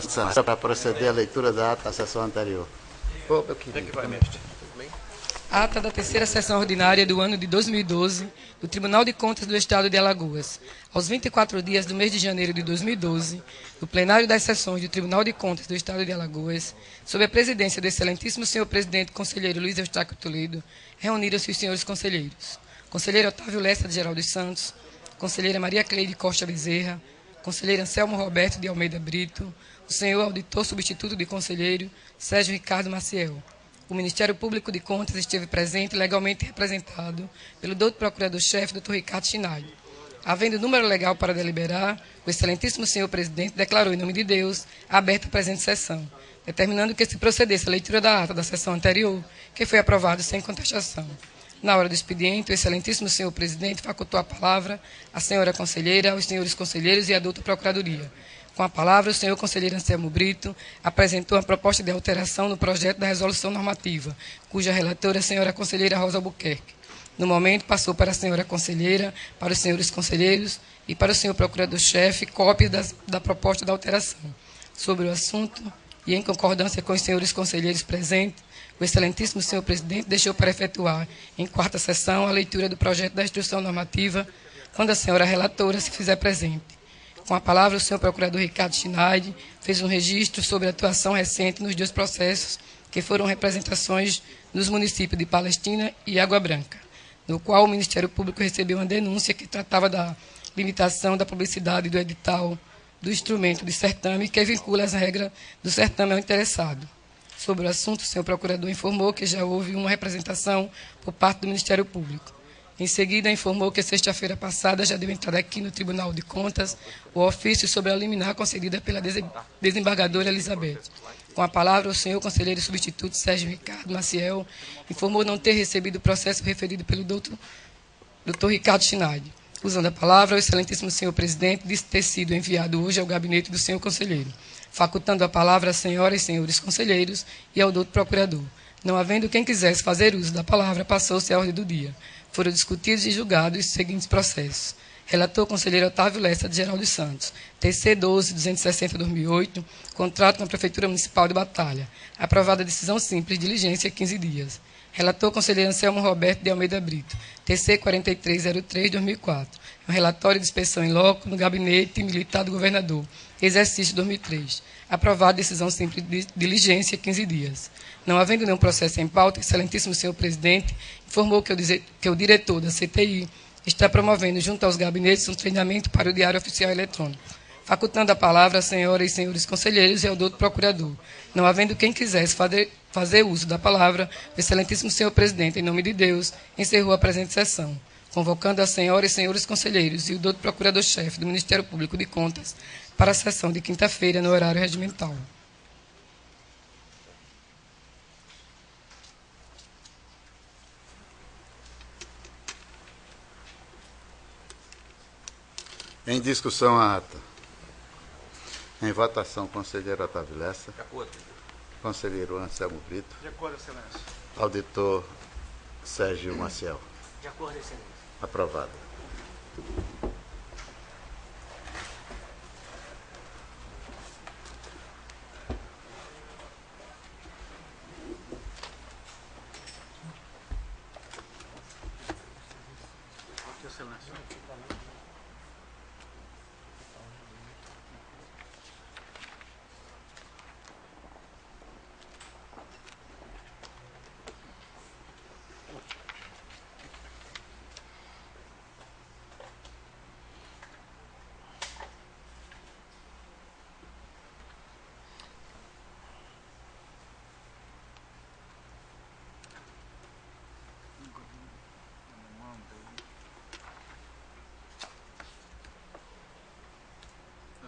Santos, para proceder à leitura da ata da sessão anterior. Ô, meu querido. Ata da terceira sessão ordinária do ano de 2012 do Tribunal de Contas do Estado de Alagoas. Aos 24 dias do mês de janeiro de 2012, no plenário das sessões do Tribunal de Contas do Estado de Alagoas, sob a presidência do excelentíssimo senhor presidente conselheiro Luiz Eustáquio Toledo, reuniram-se os senhores conselheiros: conselheiro Otávio Lessa de Geraldo Santos, conselheira Maria Cleide Costa Bezerra, conselheiro Anselmo Roberto de Almeida Brito, o senhor auditor substituto de conselheiro Sérgio Ricardo Maciel. O Ministério Público de Contas esteve presente e legalmente representado pelo doutor procurador-chefe, Dr. Ricardo Schneider. Havendo número legal para deliberar, o excelentíssimo senhor presidente declarou, em nome de Deus, aberta a presente sessão, determinando que se procedesse a leitura da ata da sessão anterior, que foi aprovado sem contestação. Na hora do expediente, o excelentíssimo senhor presidente facultou a palavra à senhora conselheira, aos senhores conselheiros e à doutora procuradoria. Com a palavra, o senhor conselheiro Anselmo Brito apresentou a proposta de alteração no projeto da resolução normativa, cuja relatora é a senhora conselheira Rosa Albuquerque. No momento, passou para a senhora conselheira, para os senhores conselheiros e para o senhor procurador-chefe cópia da proposta da alteração. Sobre o assunto, e em concordância com os senhores conselheiros presentes, o excelentíssimo senhor presidente deixou para efetuar, em quarta sessão, a leitura do projeto da instrução normativa, quando a senhora relatora se fizer presente. Com a palavra, o senhor procurador Ricardo Schneider fez um registro sobre a atuação recente nos dois processos, que foram representações nos municípios de Palestina e Água Branca, no qual o Ministério Público recebeu uma denúncia que tratava da limitação da publicidade do edital do instrumento de certame, que vincula as regras do certame ao interessado. Sobre o assunto, o senhor procurador informou que já houve uma representação por parte do Ministério Público. Em seguida, informou que sexta-feira passada já deu entrada aqui no Tribunal de Contas o ofício sobre a liminar concedida pela desembargadora Elizabeth. Com a palavra, o senhor conselheiro substituto Sérgio Ricardo Maciel informou não ter recebido o processo referido pelo doutor Ricardo Schneider. Usando a palavra, o excelentíssimo senhor presidente disse ter sido enviado hoje ao gabinete do senhor conselheiro, facultando a palavra às senhoras e senhores conselheiros e ao doutor procurador. Não havendo quem quisesse fazer uso da palavra, passou-se a ordem do dia. Foram discutidos e julgados os seguintes processos. Relator conselheiro Otávio Lessa de Geraldo Santos, TC 12-260-2008, contrato com a Prefeitura Municipal de Batalha. Aprovada a decisão simples, diligência, 15 dias. Relator conselheiro Anselmo Roberto de Almeida Brito, TC 4303-2004. Um relatório de inspeção em loco no Gabinete Militar do Governador, exercício 2003. Aprovada a decisão simples, diligência, 15 dias. Não havendo nenhum processo em pauta, excelentíssimo senhor presidente informou que o diretor da CTI está promovendo, junto aos gabinetes, um treinamento para o Diário Oficial Eletrônico, facultando a palavra às senhoras e senhores conselheiros e ao doutor procurador. Não havendo quem quisesse fazer uso da palavra, o excelentíssimo senhor presidente, em nome de Deus, encerrou a presente sessão, convocando as senhoras e senhores conselheiros e o doutor procurador-chefe do Ministério Público de Contas para a sessão de quinta-feira, no horário regimental. Em discussão a ata. Em votação, conselheiro Otávio Lessa. De acordo. Conselheiro Anselmo Brito. De acordo, excelência. Auditor Sérgio Maciel. De acordo, excelência. Aprovado. Aqui, excelência.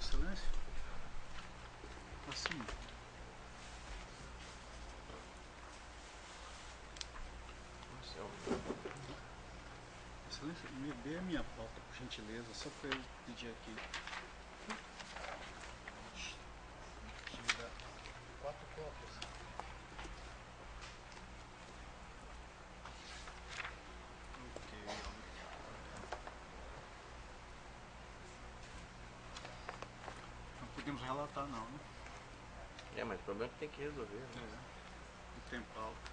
Excelência? Assim. Excelência, me dê a minha pauta, por gentileza, só para eu pedir aqui. Deixa eu dar 4 cópias. Ok. Não podemos relatar não, né? Mas o problema é que tem que resolver, né? O tempo alto.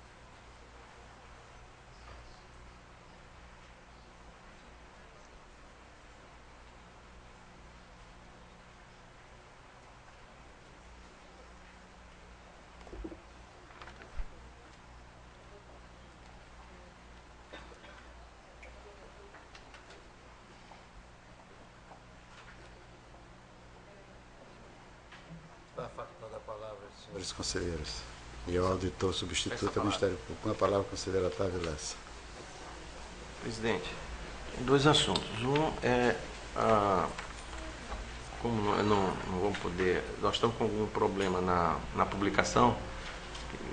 Está facultada a palavra, senhores conselheiros. E ao auditor substituto do Ministério Público. Com a palavra, conselheiro Otávio Lessa. Presidente, tem dois assuntos. Um é como não vamos poder. Nós estamos com algum problema na publicação.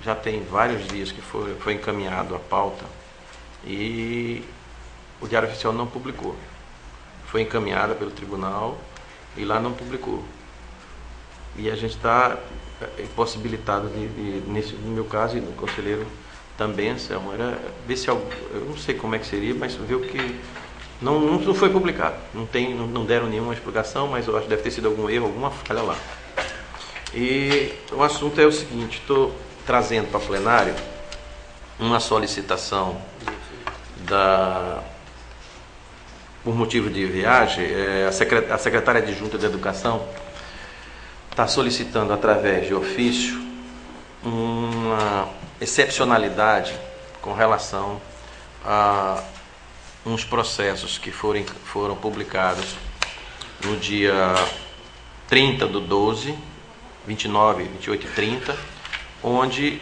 Já tem vários dias que foi encaminhado a pauta e o Diário Oficial não publicou. Foi encaminhada pelo tribunal e lá não publicou. E a gente está impossibilitado no meu caso e no conselheiro também, Anselmo, era ver se eu não sei como é que seria, mas viu que não foi publicado. Não deram nenhuma explicação, mas eu acho que deve ter sido algum erro, alguma falha lá. E o assunto é o seguinte, estou trazendo para plenário uma solicitação por motivo de viagem, a secretária adjunta de Educação está solicitando através de ofício uma excepcionalidade com relação a uns processos que foram publicados no dia 30/12, 29, 28 e 30, onde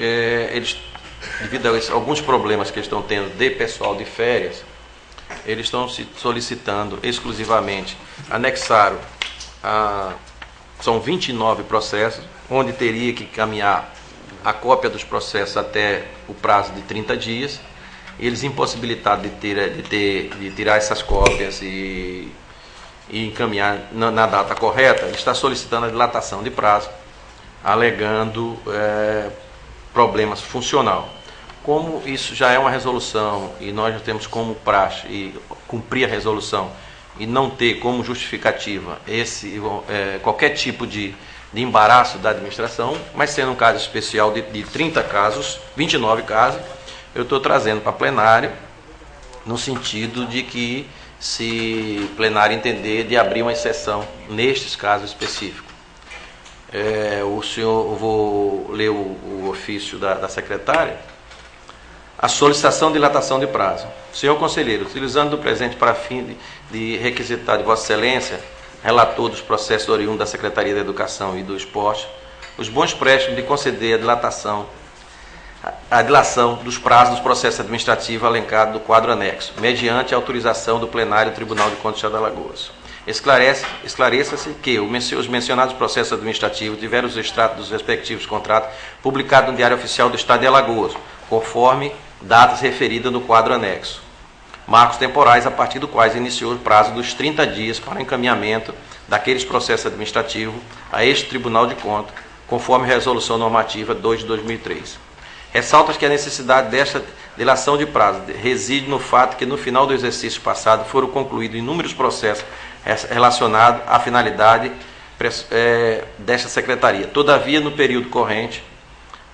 eles, devido a alguns problemas que eles estão tendo de pessoal de férias, eles estão se solicitando exclusivamente, anexaram são 29 processos, onde teria que caminhar a cópia dos processos até o prazo de 30 dias. Eles impossibilitados de tirar essas cópias e encaminhar na data correta, ele está solicitando a dilatação de prazo, alegando problemas funcional. Como isso já é uma resolução e nós já temos como praxe e cumprir a resolução e não ter como justificativa qualquer tipo de embaraço da administração, mas sendo um caso especial de 30 casos, 29 casos, eu estou trazendo para plenário no sentido de que, se plenário entender, de abrir uma exceção nestes casos específicos. Eu vou ler o ofício da secretária. A solicitação de dilatação de prazo. Senhor conselheiro, utilizando do presente para fim de requisitar de Vossa Excelência, relator dos processos oriundos da Secretaria da Educação e do Esporte, os bons préstimos de conceder a dilação dos prazos dos processos administrativos alencados do quadro anexo, mediante a autorização do plenário do Tribunal de Contas do Estado de Alagoas. Esclareça-se que os mencionados processos administrativos tiveram os extratos dos respectivos contratos publicados no Diário Oficial do Estado de Alagoas, conforme datas referidas no quadro anexo. Marcos temporais a partir do quais iniciou o prazo dos 30 dias para encaminhamento daqueles processos administrativos a este Tribunal de Contas, conforme Resolução Normativa 2 de 2003. Ressalta que a necessidade desta dilação de prazo reside no fato que no final do exercício passado foram concluídos inúmeros processos relacionados à finalidade desta Secretaria. Todavia, no período corrente,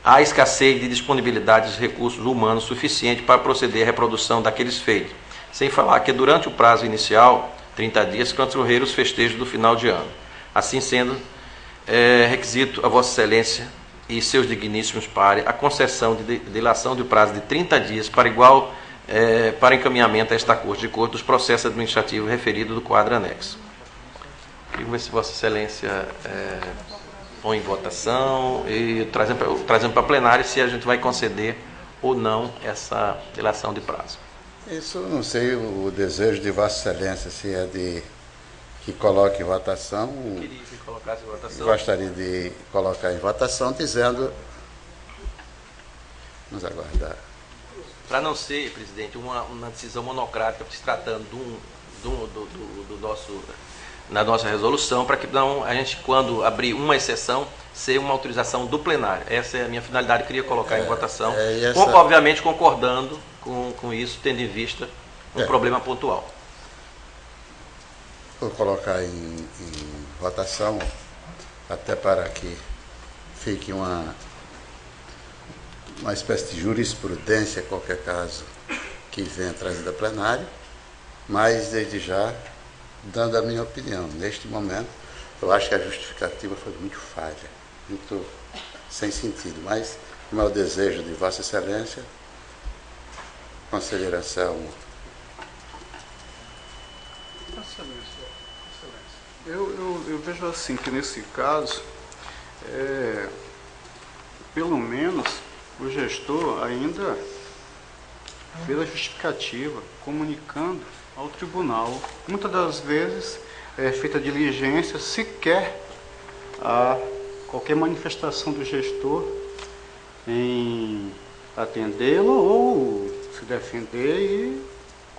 há escassez de disponibilidade de recursos humanos suficiente para proceder à reprodução daqueles feitos, sem falar que durante o prazo inicial, 30 dias, transcorreram os festejos do final de ano. Assim sendo, requisito a Vossa Excelência e seus digníssimos pares a concessão de dilação de prazo de 30 dias para encaminhamento a esta Corte de Contas dos processos administrativos referidos do quadro anexo. Queria ver se Vossa Excelência põe em votação e trazendo para plenário se a gente vai conceder ou não essa dilação de prazo. Isso não sei o desejo de Vossa Excelência, se é de que coloque em votação. Queria que colocasse em votação. Gostaria de colocar em votação, dizendo. Vamos aguardar. Para não ser, presidente, uma decisão monocrática, se tratando na nossa resolução, para que não, a gente, quando abrir uma exceção, ser uma autorização do plenário. Essa é a minha finalidade, eu queria colocar em votação, obviamente concordando com isso, tendo em vista um problema pontual. Vou colocar em votação, até para que fique uma espécie de jurisprudência, qualquer caso que venha trazido a plenário, mas desde já, dando a minha opinião, neste momento, eu acho que a justificativa foi muito falha, muito sem sentido, mas como é o desejo de Vossa Excelência, conselheiro Anselmo. Excelência. Eu vejo assim que nesse caso, pelo menos o gestor ainda fez a justificativa comunicando ao tribunal. Muitas das vezes é feita diligência sequer a qualquer manifestação do gestor em atendê-lo ou se defender e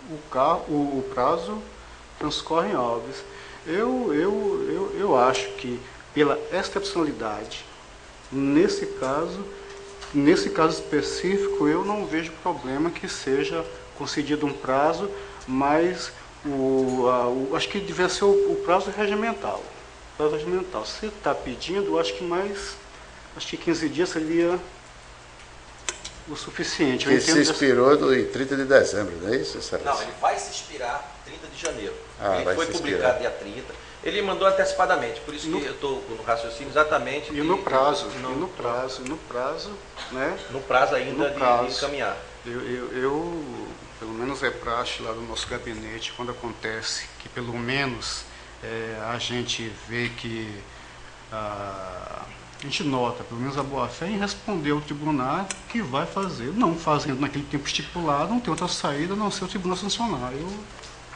o prazo transcorre em óbitos. Eu acho que pela excepcionalidade, nesse caso específico, eu não vejo problema que seja concedido um prazo, mas acho que deve ser o prazo regimental. Se está pedindo, acho que 15 dias seria o suficiente. Que se expirou em 30 de dezembro, não é isso, Excelência? Não, ele vai se expirar 30 de janeiro. Ele Vai foi se publicado dia 30. Ele mandou antecipadamente, por isso que eu estou no raciocínio exatamente. E no prazo, né? No prazo ainda de encaminhar. Eu, pelo menos é praxe lá do nosso gabinete, quando acontece que pelo menos a gente vê que a gente nota, pelo menos a boa-fé em responder ao tribunal que vai fazer. Não fazendo naquele tempo estipulado, não tem outra saída a não ser o tribunal sancionar. Eu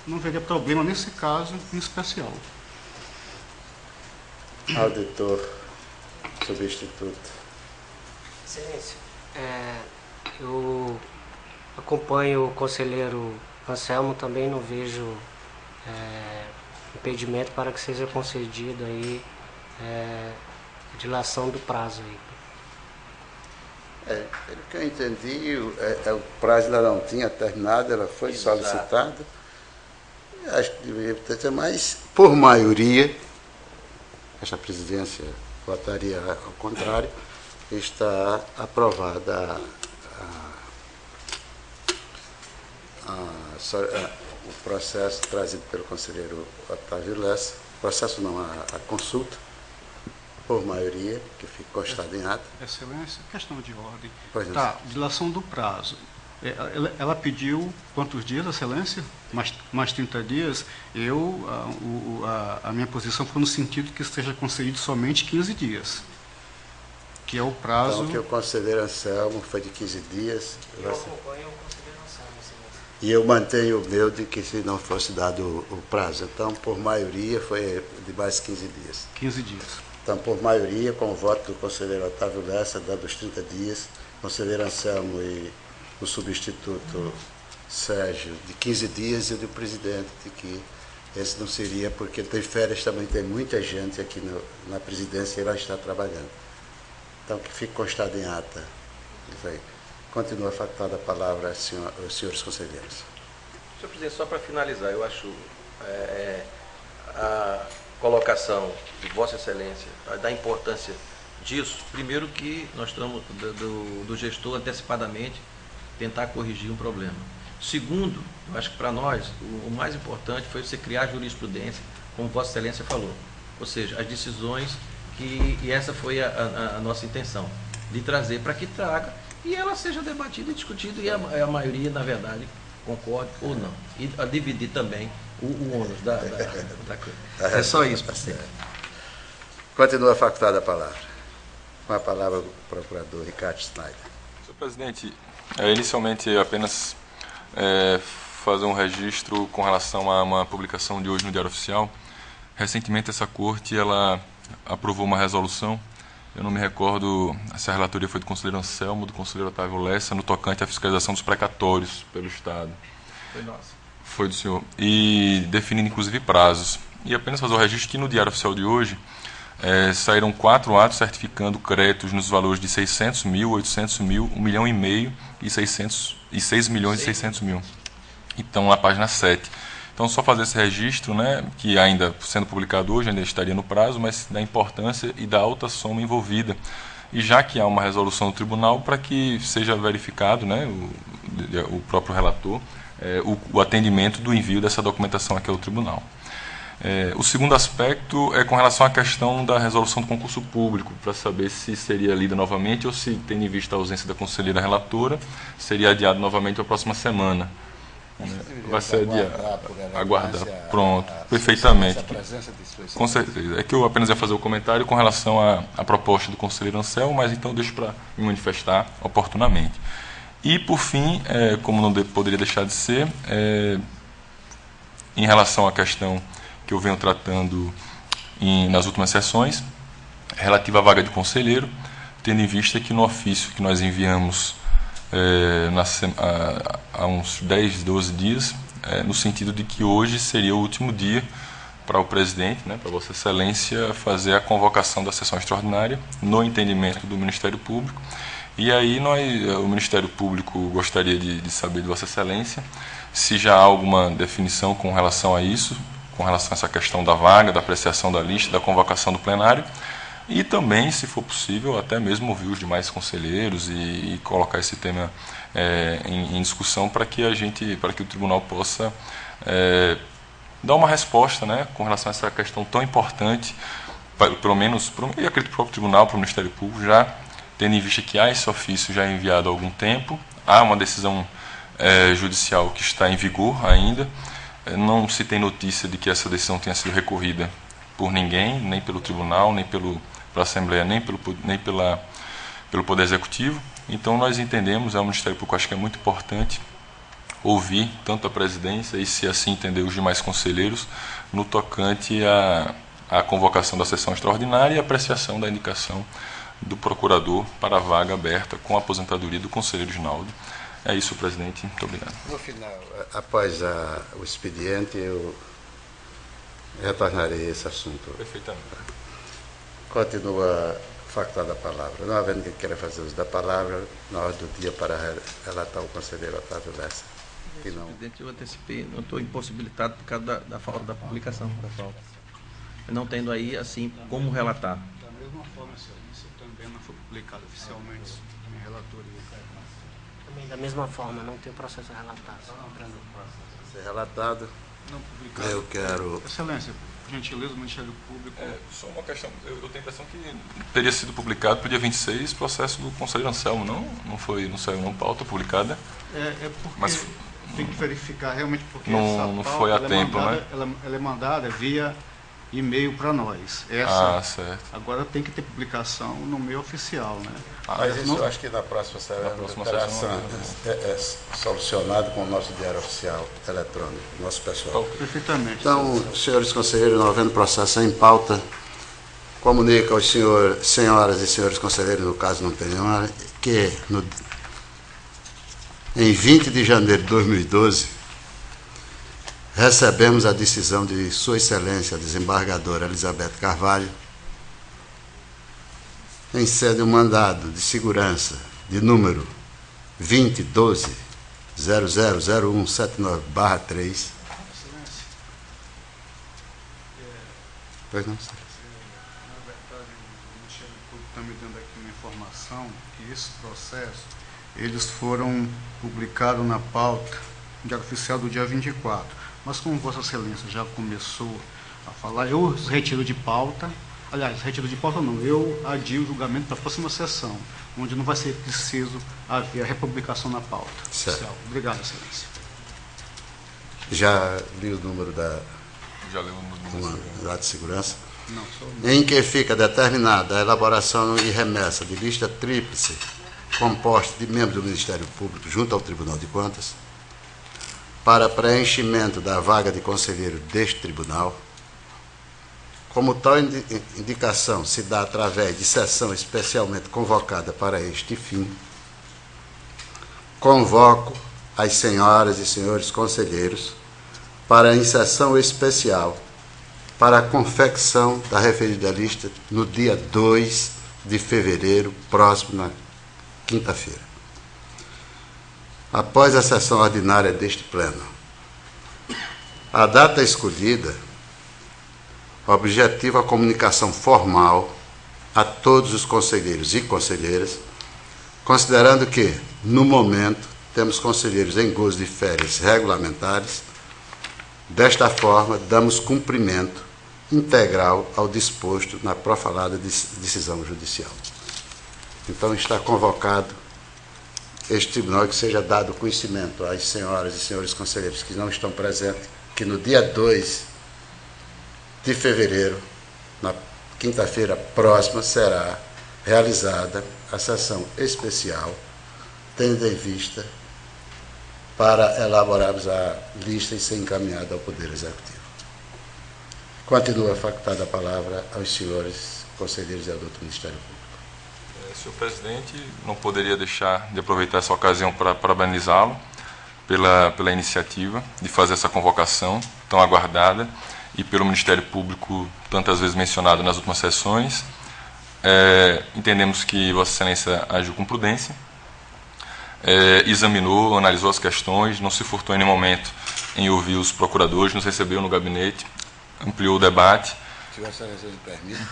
não veria problema nesse caso em especial. Auditor substituto. Excelência, eu acompanho o conselheiro Anselmo, também não vejo impedimento para que seja concedido aí a dilação do prazo aí. Pelo que eu entendi, o prazo ainda não tinha terminado, ela foi solicitada. Acho que deveria ter, mas por maioria, esta presidência votaria ao contrário, está aprovada o processo trazido pelo conselheiro Otávio Lessa, processo não, a consulta, por maioria, que fica constado em ata. Excelência, questão de ordem. Pois tá, dilação do prazo. Ela pediu quantos dias, Excelência? Mais 30 dias. A minha posição foi no sentido que seja concedido somente 15 dias, que é o prazo... Então, que o conselheiro Anselmo foi de 15 dias. Eu acompanho o conselheiro Anselmo, Excelência. E eu mantenho o meu de que se não fosse dado o prazo. Então, por maioria, foi de mais 15 dias. 15 dias. Então, por maioria, com o voto do conselheiro Otávio Lessa, dando os 30 dias, conselheiro Anselmo e o substituto Sérgio, de 15 dias, e o do presidente, de que esse não seria, porque tem férias, também tem muita gente aqui na presidência e ela está trabalhando. Então, que fique constado em ata. Isso aí. Continua facultada a palavra aos senhores conselheiros. Senhor presidente, só para finalizar, eu acho a colocação de Vossa Excelência, da importância disso, primeiro que nós estamos do gestor antecipadamente tentar corrigir um problema. Segundo, eu acho que para nós o mais importante foi você criar jurisprudência, como Vossa Excelência falou, ou seja, as decisões e essa foi a nossa intenção, de trazer para que traga e ela seja debatida e discutida e a maioria, na verdade, concorde ou não. E a dividir também o ônus da coisa. É só isso, parceiro. Continua facultada a palavra. Com a palavra o procurador Ricardo Schneider. Senhor presidente, inicialmente apenas fazer um registro com relação a uma publicação de hoje no Diário Oficial. Recentemente essa corte ela aprovou uma resolução, eu não me recordo se a relatoria foi do conselheiro Anselmo, do conselheiro Otávio Lessa, no tocante à fiscalização dos precatórios pelo Estado. Foi nossa. Foi do senhor. E definindo inclusive prazos. E apenas fazer o registro que no Diário Oficial de hoje saíram 4 atos certificando créditos nos valores de 600 mil, 800 mil, 1,5 milhão e 6 milhões e 600 mil. Então, na página 7. Então, só fazer esse registro, né, que ainda sendo publicado hoje, ainda estaria no prazo, mas da importância e da alta soma envolvida e já que há uma resolução do tribunal, para que seja verificado, né, o próprio relator, o atendimento do envio dessa documentação aqui ao tribunal. O segundo aspecto é com relação à questão da resolução do concurso público, para saber se seria lida novamente ou se, tendo em vista a ausência da conselheira relatora, seria adiado novamente para a próxima semana. Vai ser adiado. Aguardar. Pronto, perfeitamente. Com certeza. É que eu apenas ia fazer o comentário com relação à proposta do conselheiro Anselmo, mas então eu deixo para me manifestar oportunamente. E, por fim, como não poderia deixar de ser, em relação à questão que eu venho tratando nas últimas sessões, relativa à vaga de conselheiro, tendo em vista que no ofício que nós enviamos há uns 10, 12 dias, no sentido de que hoje seria o último dia para o presidente, né, para Vossa Excelência, fazer a convocação da sessão extraordinária no entendimento do Ministério Público. E aí o Ministério Público gostaria de saber de Vossa Excelência se já há alguma definição com relação a isso, com relação a essa questão da vaga, da apreciação da lista, da convocação do plenário, e também, se for possível, até mesmo ouvir os demais conselheiros e colocar esse tema em discussão para que o tribunal possa dar uma resposta, né, com relação a essa questão tão importante, pelo menos, eu acredito, para o próprio tribunal, para o Ministério Público, já tendo em vista que há esse ofício já enviado há algum tempo, há uma decisão judicial que está em vigor ainda. Não se tem notícia de que essa decisão tenha sido recorrida por ninguém, nem pelo tribunal, nem pela Assembleia, nem pelo Poder Executivo. Então nós entendemos, o Ministério Público acho que é muito importante ouvir tanto a presidência e, se assim entender, os demais conselheiros no tocante à convocação da sessão extraordinária e a apreciação da indicação do procurador para a vaga aberta com a aposentadoria do conselheiro Ginaldo. É isso, presidente. Muito obrigado. No final, após o expediente, eu retornarei a esse assunto. Perfeitamente. Continua facultada a palavra. Não havendo quem queira fazer uso da palavra, na ordem do dia para relatar o conselheiro Otávio Lessa. Presidente, eu antecipei, não estou impossibilitado por causa da falta da publicação da falta. Não tendo aí, assim, como relatar. Da mesma forma, Excelência, também não foi publicado oficialmente em relatoria. Também da mesma forma, não tem o processo relatado. Ser relatado. Não publicado. Eu quero... Excelência, por gentileza, o Ministério Público... Só uma questão, eu tenho a impressão que teria sido publicado para o dia 26 o processo do conselheiro Anselmo, não saiu não pauta publicada. Porque mas tem que verificar realmente, porque não essa foi a pauta, tempo, né? Ela é mandada via e-mail para nós. Certo. Agora tem que ter publicação no meio oficial, né? Mas isso eu acho que na próxima semana terá solucionado com o nosso diário oficial eletrônico, nosso pessoal. Perfeitamente. Então, senhores conselheiros, não havendo processo em pauta, comunica aos senhoras e senhores conselheiros, no caso não tem nenhuma, que em 20 de janeiro de 2012, recebemos a decisão de Sua Excelência, a desembargadora Elizabeth Carvalho, em sede um mandado de segurança de número 2012-000179/3. Pois não, senhor. Na verdade, o Ministério Público está me dando aqui uma informação que esse processo, eles foram publicados na pauta, no Diário Oficial do dia 24. Mas como Vossa Excelência já começou a falar, eu retiro de pauta, eu adio o julgamento para a próxima sessão, onde não vai ser preciso haver a republicação na pauta oficial. Obrigado, Excelência. Já li o número da Já leu o número lá de segurança. Não, Em que fica determinada a elaboração e remessa de lista tríplice composta de membros do Ministério Público junto ao Tribunal de Contas para preenchimento da vaga de conselheiro deste tribunal. Como tal indicação se dá através de sessão especialmente convocada para este fim, convoco as senhoras e senhores conselheiros para a sessão especial para a confecção da referida lista no dia 2 de fevereiro, próximo, na quinta-feira. Após a sessão ordinária deste pleno, a data escolhida objetiva a comunicação formal a todos os conselheiros e conselheiras, considerando que, no momento, temos conselheiros em gozo de férias regulamentares. Desta forma, damos cumprimento integral ao disposto na profalada decisão judicial. Então, está convocado este tribunal, que seja dado conhecimento às senhoras e senhores conselheiros que não estão presentes, que no dia 2 de fevereiro, na quinta-feira próxima, será realizada a sessão especial, tendo em vista para elaborarmos a lista e ser encaminhada ao Poder Executivo. Continua facultada a palavra aos senhores conselheiros e ao doutor Ministério Público. Senhor presidente, não poderia deixar de aproveitar essa ocasião para parabenizá-lo pela iniciativa de fazer essa convocação tão aguardada e pelo Ministério Público tantas vezes mencionado nas últimas sessões. Entendemos que Vossa Excelência agiu com prudência, examinou, analisou as questões, não se furtou em nenhum momento em ouvir os procuradores, nos recebeu no gabinete, ampliou o debate. Se Vossa Excelência me permite,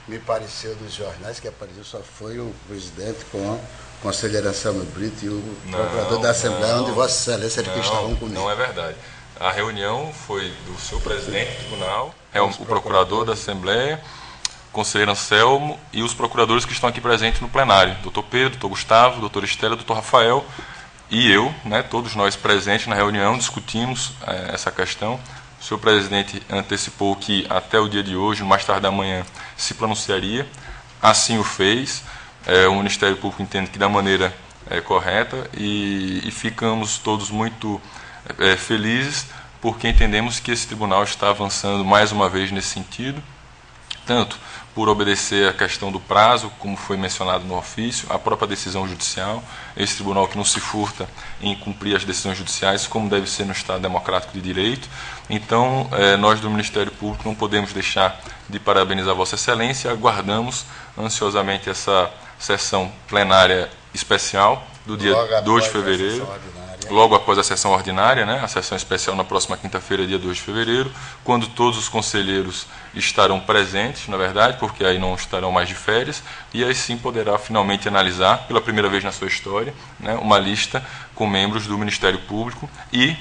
me pareceu nos jornais que apareceu só foi o presidente com o conselheiro Anselmo Brito e o procurador da Assembleia, onde Vossa Excelência era que estavam comigo. Não é verdade. A reunião foi do senhor presidente do tribunal, o procurador da Assembleia, o conselheiro Anselmo e os procuradores que estão aqui presentes no plenário, doutor Pedro, doutor Gustavo, doutor Estela, doutor Rafael e eu, todos nós presentes na reunião, discutimos essa questão. O senhor presidente antecipou que até o dia de hoje, no mais tarde da manhã, se pronunciaria, assim o fez. O Ministério Público entende que da maneira correta e ficamos todos muito felizes, porque entendemos que esse tribunal está avançando mais uma vez nesse sentido, tanto por obedecer a questão do prazo, como foi mencionado no ofício, a própria decisão judicial, esse tribunal que não se furta em cumprir as decisões judiciais, como deve ser no Estado democrático de direito. Então, nós do Ministério Público não podemos deixar de parabenizar Vossa Excelência, aguardamos ansiosamente essa sessão plenária especial do dia 2 de fevereiro, logo após a sessão ordinária, a sessão especial na próxima quinta-feira, dia 2 de fevereiro, quando todos os conselheiros estarão presentes, na verdade, porque aí não estarão mais de férias, e aí sim poderá finalmente analisar, pela primeira vez na sua história, uma lista com membros do Ministério Público e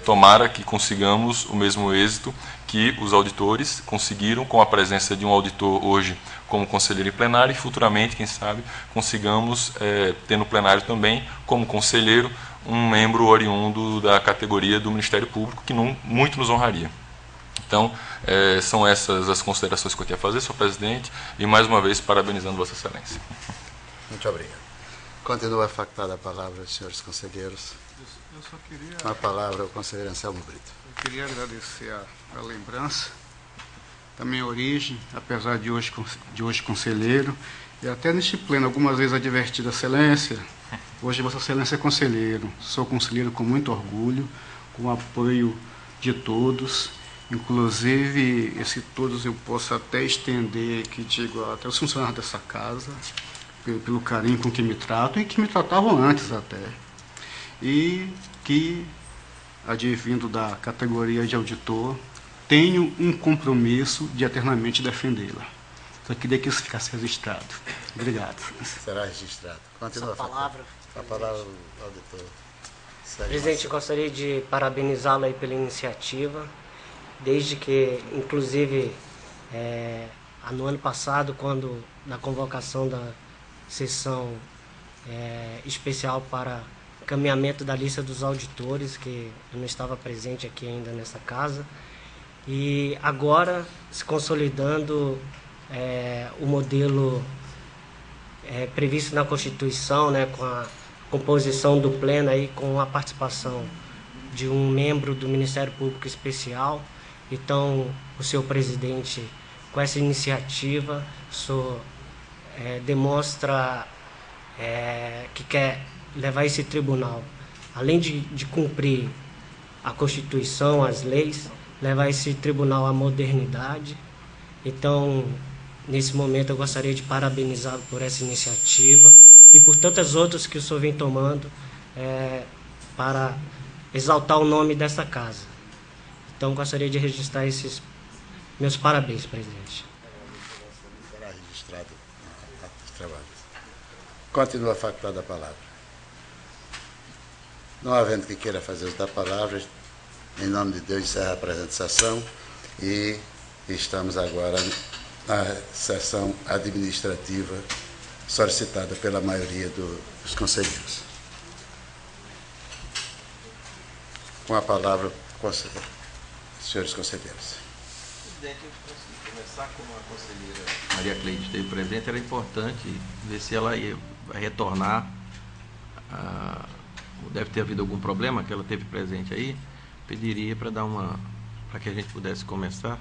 tomara que consigamos o mesmo êxito que os auditores conseguiram com a presença de um auditor hoje como conselheiro em plenário e futuramente, quem sabe, consigamos ter no plenário também, como conselheiro, um membro oriundo da categoria do Ministério Público, que muito nos honraria. Então, são essas as considerações que eu tinha a fazer, senhor presidente, e mais uma vez parabenizando Vossa Excelência. Muito obrigado. Continua facultada a palavra aos senhores conselheiros. Eu só queria... Com a palavra ao conselheiro Anselmo Brito. Eu queria agradecer a lembrança, também a origem, apesar de hoje conselheiro, e até neste pleno, algumas vezes advertido a Excelência. Hoje Vossa Excelência é conselheiro. Sou conselheiro com muito orgulho, com o apoio de todos. Inclusive, esse todos eu posso até estender, que digo até os funcionários dessa casa, pelo carinho com que me tratam e que me tratavam antes até. E que, advindo da categoria de auditor, tenho um compromisso de eternamente defendê-la. Só queria que isso ficasse registrado. Obrigado. Será registrado. Continua a palavra. A palavra ao auditor. Presidente, gostaria de parabenizá-lo aí pela iniciativa, desde que, inclusive, no ano passado, quando na convocação da sessão especial para encaminhamento da lista dos auditores, que eu não estava presente aqui ainda nessa casa, e agora se consolidando o modelo previsto na Constituição, com a composição do pleno aí, com a participação de um membro do Ministério Público Especial. Então, o senhor presidente, com essa iniciativa, demonstra que quer levar esse tribunal, além de cumprir a Constituição, as leis, levar esse tribunal à modernidade. Então, nesse momento, eu gostaria de parabenizá-lo por essa iniciativa e por tantas outras que o senhor vem tomando para exaltar o nome dessa casa. Então, gostaria de registrar esses meus parabéns, presidente. Será registrado. trabalhos. Continua a facultar da palavra. Não havendo que queira fazer uso da palavra, em nome de Deus, encerra a apresentação e estamos agora na sessão administrativa solicitada pela maioria dos conselheiros. Com a palavra, senhores conselheiros. Presidente, eu começar com a conselheira Maria Cleide esteve presente, era importante ver se ela vai retornar. Deve ter havido algum problema que ela teve presente aí. Pediria para para que a gente pudesse começar.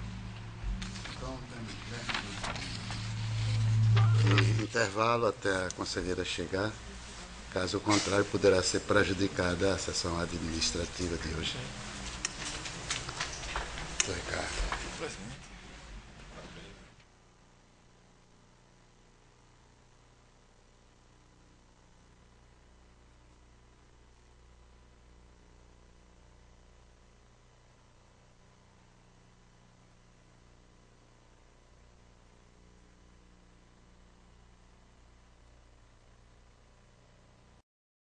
E intervalo até a conselheira chegar. Caso contrário, poderá ser prejudicada a sessão administrativa de hoje. Ricardo.